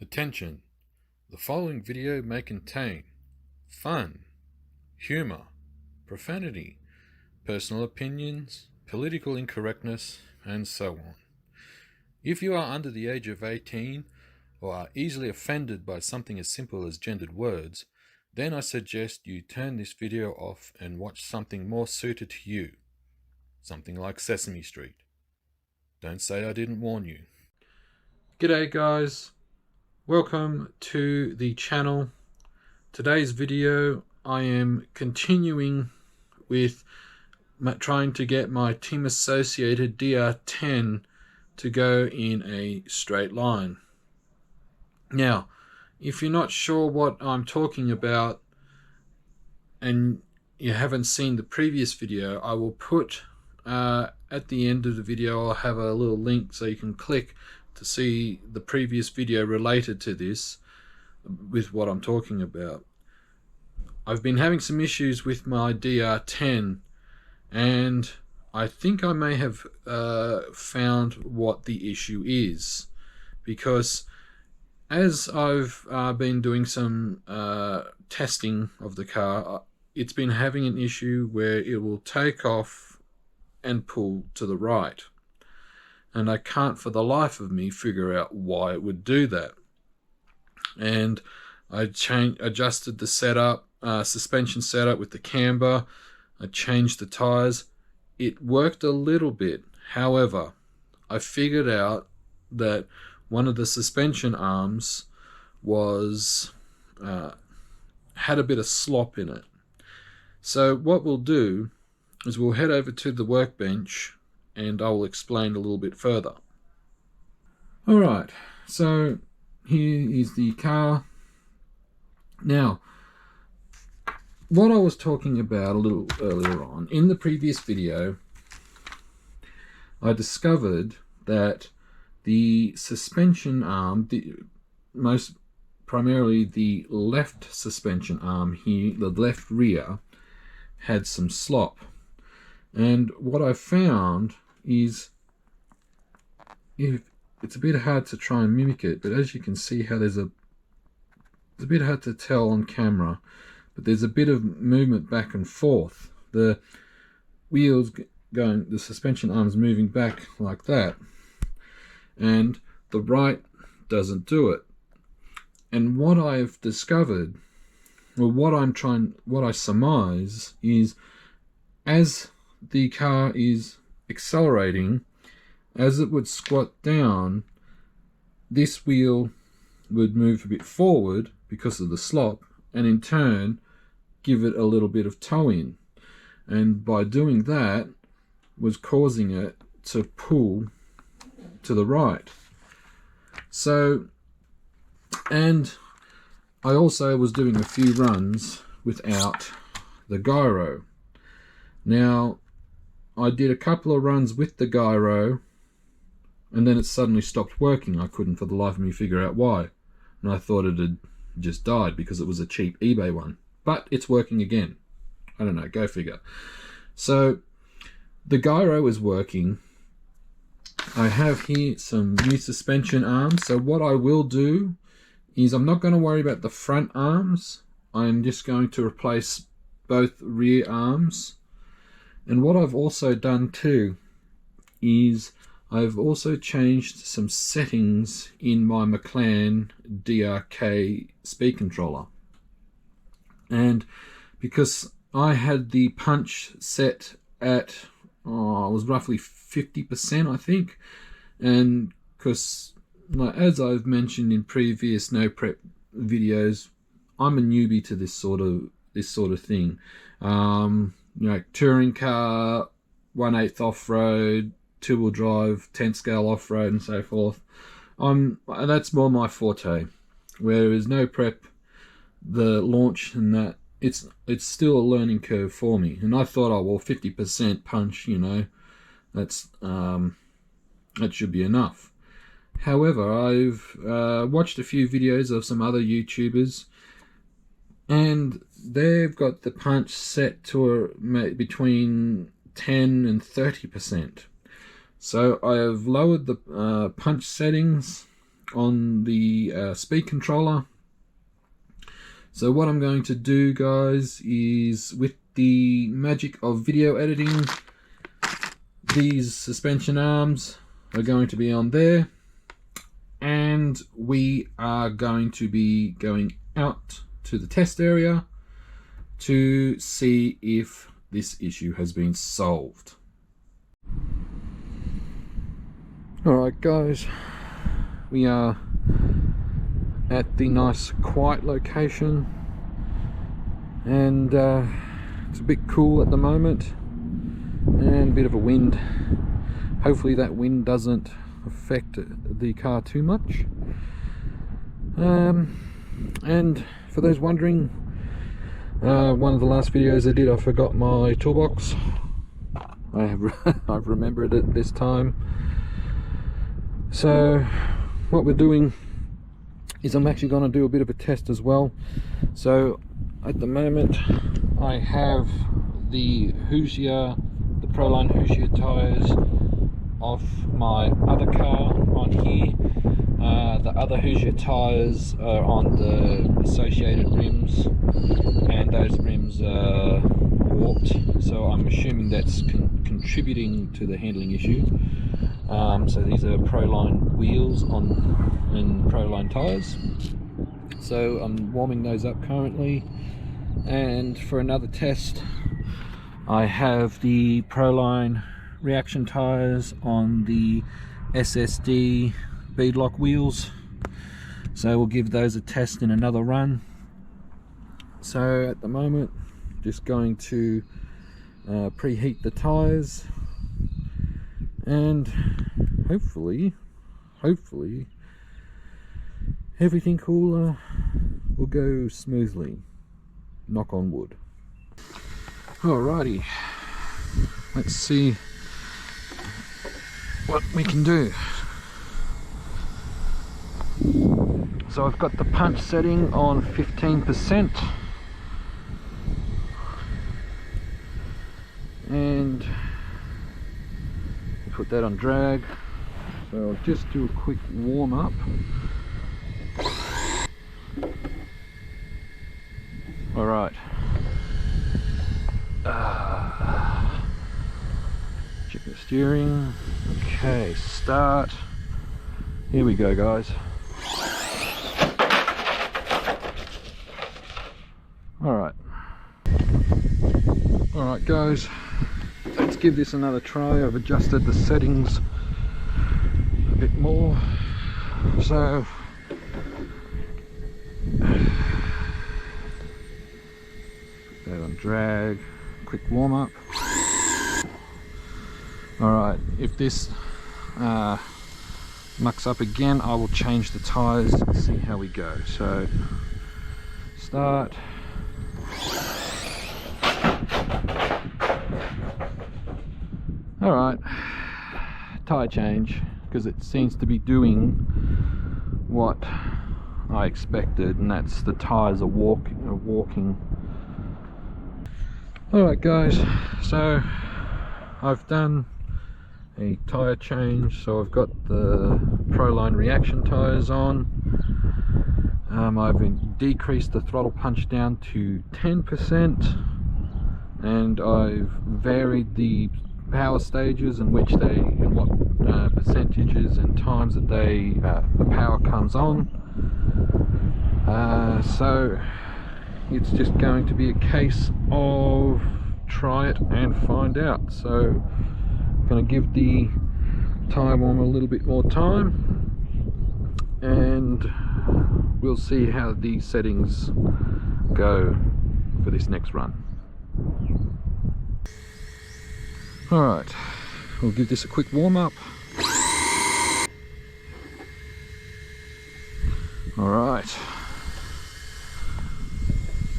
Attention! The following video may contain fun, humor, profanity, personal opinions, political incorrectness, and so on. If you are under the age of 18 or are easily offended by something as simple as gendered words, then I suggest you turn this video off and watch something more suited to you. Something like Sesame Street. Don't say I didn't warn you. G'day guys. Welcome to the channel. Today's video I am continuing with trying to get my Team Associated DR10 to go in a straight line. Now, if you're not sure what I'm talking about and you haven't seen the previous video, I will put at the end of the video I'll have a little link so you can click to see the previous video related to this with what I'm talking about. I've been having some issues with my DR10 and I think I may have found what the issue is, because as I've been doing some testing of the car, it's been having an issue where it will take off and pull to the right. And I can't for the life of me figure out why it would do that. And I adjusted the setup, suspension setup with the camber. I changed the tires. It worked a little bit. However, I figured out that one of the suspension arms was had a bit of slop in it. So what we'll do is we'll head over to the workbench and I will explain a little bit further. Alright, so here is the car. Now, what I was talking about a little earlier on, in the previous video, I discovered that the suspension arm, most primarily the left suspension arm here, the left rear, had some slop. And what I found is, it's a bit hard to try and mimic it, but as you can see how it's a bit hard to tell on camera, but there's a bit of movement back and forth. The wheels going, the suspension arms moving back like that, and the right doesn't do it. And what I've discovered, or what I surmise is, as the car is accelerating, as it would squat down, this wheel would move a bit forward because of the slop, and in turn give it a little bit of toe in, and by doing that was causing it to pull to the right. So, and I also was doing a few runs without the gyro. Now, I did a couple of runs with the gyro and then it suddenly stopped working. I couldn't for the life of me figure out why. And I thought it had just died because it was a cheap eBay one. But it's working again. I don't know, go figure. So the gyro is working. I have here some new suspension arms. So what I will do is, I'm not going to worry about the front arms. I'm just going to replace both rear arms. And what I've also done too is I've also changed some settings in my McLaren DRK speed controller. And because I had the punch set at, it was roughly 50%, I think. And because, like, as I've mentioned in previous no prep videos, I'm a newbie to this sort of thing. You know, touring car, 1/8 off-road, 2-wheel drive, 10 scale off-road and so forth. That's more my forte. Whereas no prep, the launch and that, it's still a learning curve for me. And I thought, oh well, 50% punch, you know, that should be enough. However, I've watched a few videos of some other YouTubers, and they've got the punch set to between 10 and 30%. So I have lowered the punch settings. on the speed controller. So what I'm going to do, guys, is with the magic of video editing, these suspension arms are going to be on there, and we are going to be going out to the test area to see if this issue has been solved. Alright guys, we are at the nice quiet location, and it's a bit cool at the moment and a bit of a wind. Hopefully that wind doesn't affect the car too much. And for those wondering, one of the last videos I did, I forgot my toolbox. I've remembered it this time. So what we're doing is I'm actually going to do a bit of a test as well. So at the moment I have the Hoosier, the Proline Hoosier tyres off my other car on here. The other Hoosier tyres are on the Associated rims, and those rims are warped, so I'm assuming that's contributing to the handling issue. So these are Proline wheels and Proline tyres. So I'm warming those up currently, and for another test I have the Proline reaction tyres on the SSD beadlock wheels, so we'll give those a test in another run. So at the moment, just going to preheat the tyres, and hopefully everything will go smoothly, knock on wood. Alrighty, let's see what we can do. So I've got the punch setting on 15%, and put that on drag. So I'll just do a quick warm up. Alright, check the steering. Okay, start. Here we go, guys. Alright guys, let's give this another try. I've adjusted the settings a bit more, so put that on drag, quick warm up. Alright, if this mucks up again, I will change the tyres and see how we go. So start. Alright, tyre change, because it seems to be doing what I expected, and that's the tyres are walking. Alright guys, so I've done a tyre change. So I've got the Proline reaction tyres on. I've decreased the throttle punch down to 10%, and I've varied the power stages in which in what percentages and times that the power comes on. So it's just going to be a case of try it and find out. So I'm going to give the tyre warmer a little bit more time, and we'll see how the settings go for this next run. Alright, we'll give this a quick warm up. Alright,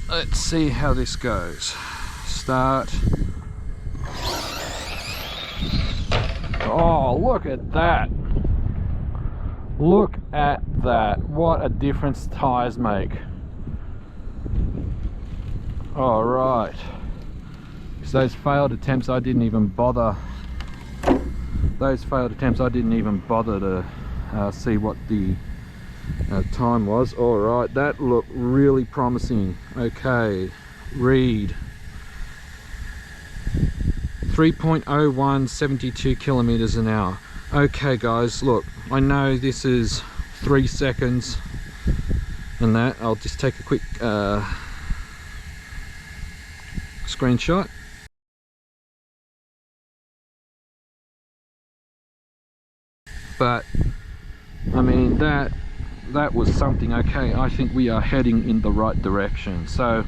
let's see how this goes. Start. Oh, look at that! Look at that! What a difference tyres make. Alright. Those failed attempts, I didn't even bother. To see what the time was. All right, that looked really promising. Okay, read 3.01, 72 kilometers an hour. Okay guys, look, I know this is 3 seconds and that. I'll just take a quick screenshot. But I mean, that was something. Okay, I think we are heading in the right direction. So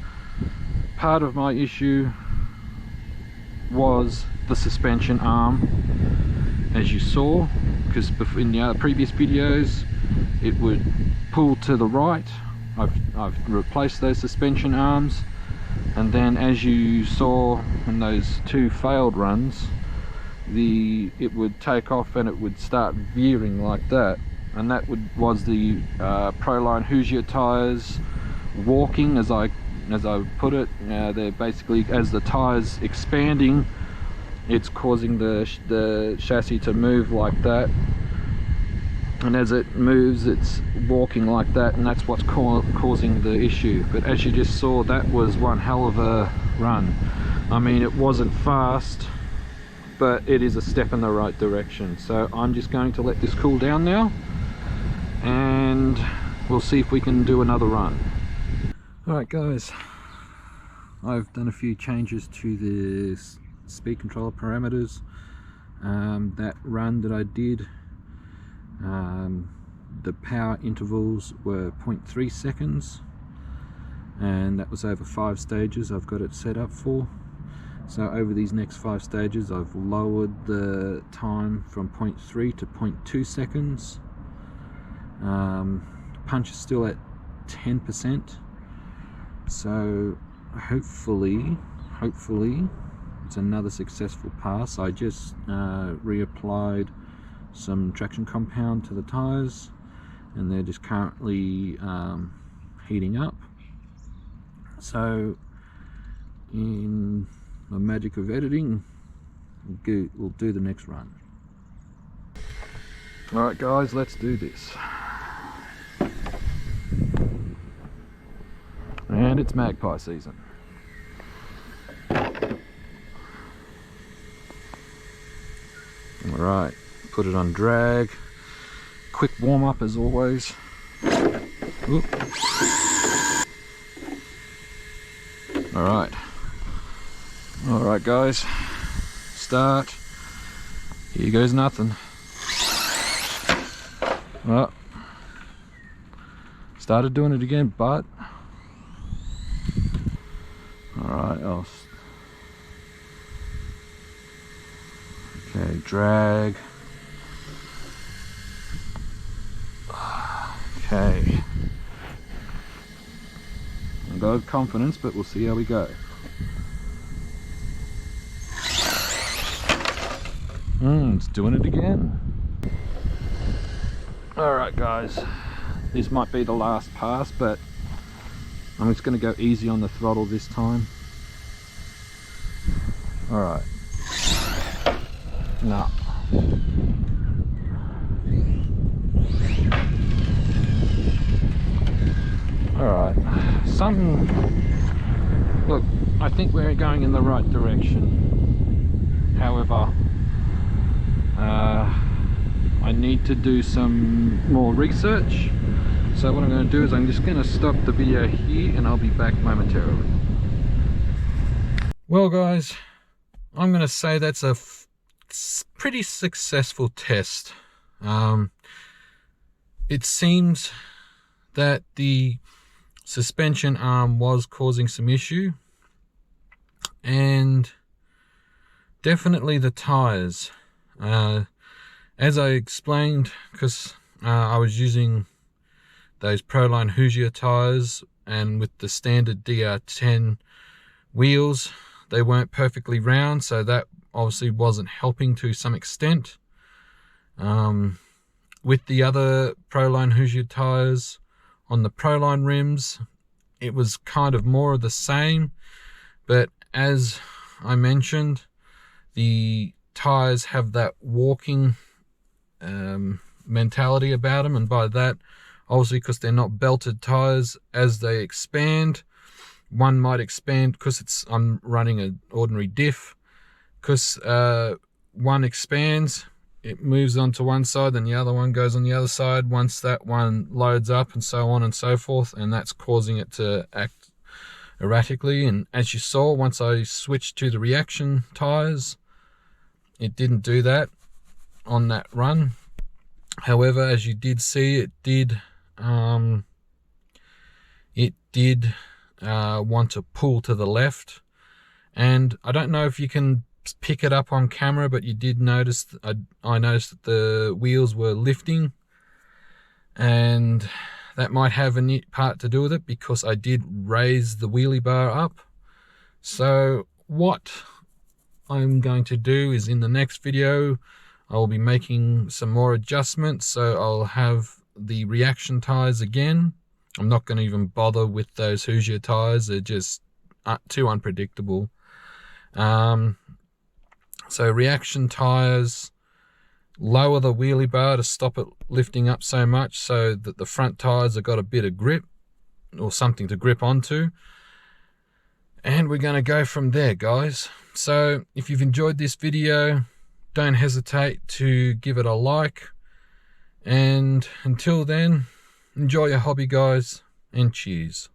part of my issue was the suspension arm, as you saw, because in the previous videos it would pull to the right. I've replaced those suspension arms, and then as you saw in those 2 failed runs, it would take off and it would start veering like that, and that was the Proline Hoosier tires walking, as I put it. They're basically, as the tires expanding, it's causing the chassis to move like that, and as it moves it's walking like that, and that's what's causing the issue. But as you just saw, that was one hell of a run. I mean, it wasn't fast, but it is a step in the right direction. So I'm just going to let this cool down now, and we'll see if we can do another run. Alright guys, I've done a few changes to the speed controller parameters. That run that I did, the power intervals were 0.3 seconds, and that was over 5 stages I've got it set up for. So over these next 5 stages I've lowered the time from 0.3 to 0.2 seconds. Punch is still at 10%, so hopefully it's another successful pass. I just reapplied some traction compound to the tires, and they're just currently heating up. So in the magic of editing, we'll do the next run. Alright guys, let's do this. And it's magpie season. Alright, put it on drag. Quick warm up as always. Oop. Alright. Alright guys, start. Here goes nothing. Well, started doing it again, but alright, okay, drag. Okay, I've got confidence, but we'll see how we go. It's doing it again. Alright guys, this might be the last pass, but I'm just going to go easy on the throttle this time. Alright. No. Alright. Look, I think we're going in the right direction. However, I need to do some more research. So what I'm going to do is I'm just going to stop the video here, and I'll be back momentarily. Well guys, I'm going to say that's a pretty successful test. It seems that the suspension arm was causing some issue, and definitely the tires. As I explained, because I was using those Proline Hoosier tires, and with the standard DR10 wheels, they weren't perfectly round, so that obviously wasn't helping to some extent. With the other Proline Hoosier tires on the Proline rims, it was kind of more of the same, but as I mentioned, the tires have that walking mentality about them, and by that obviously because they're not belted tires. As they expand, one might expand because I'm running an ordinary diff, because one expands, it moves onto one side, then the other one goes on the other side once that one loads up, and so on and so forth, and that's causing it to act erratically. And as you saw, once I switched to the reaction tires, it didn't do that on that run. However, as you did see, it did want to pull to the left, and I don't know if you can pick it up on camera, but you did notice, I noticed that the wheels were lifting, and that might have a part to do with it, because I did raise the wheelie bar up. So what I'm going to do is, in the next video, I'll be making some more adjustments. So I'll have the reaction tires again. I'm not going to even bother with those Hoosier tires. They're just too unpredictable. So reaction tires, lower the wheelie bar to stop it lifting up so much, so that the front tires have got a bit of grip, or something to grip onto. And we're going to go from there, guys. So if you've enjoyed this video, don't hesitate to give it a like. And until then, enjoy your hobby, guys, and cheers.